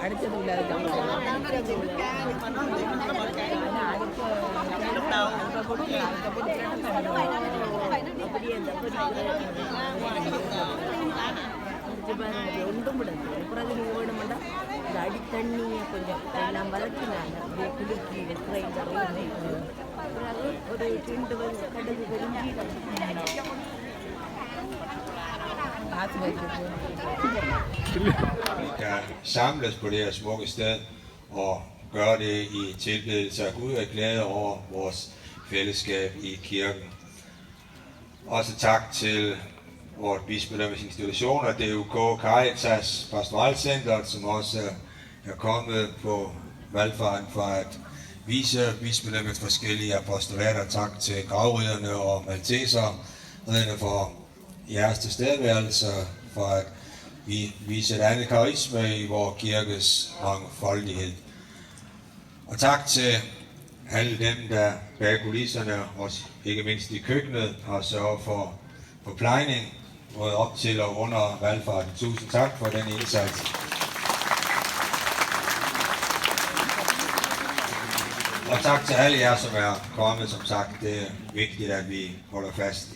அடுத்தது ஒன்றும் விடாது பிறகு நீங்கள் வேணுமெண்டா இந்த அடித்தண்ணியை கொஞ்சம் எல்லாம் வளர்த்தினாங்க அப்படியே குலுக்கி கிரைண்டர் பிறகு ஒரு 2 கடுகு பெருஞ்சி Vi kan samles på det her smukke sted og gøre det i tilbedelse af Gud og glæde over vores fællesskab i kirken. Også tak til vores bispedømmes institutioner, DUK, Caritas, Pastoralcenteret, som også er kommet på valgfarten for at vise bispedømmets forskellige apostolater. Tak til gravridderne og malteserridderne for jeres tilstedeværelse, for at vi viser et andet karisme i vores kirkes mangfoldighed. Og tak til alle dem, der bag kulisserne, også ikke mindst i køkkenet, har sørget for forplejning, både op til og under valgfarten. Tusind tak for den indsats. Og tak til alle jer, som er kommet. Som sagt, det er vigtigt, at vi holder fast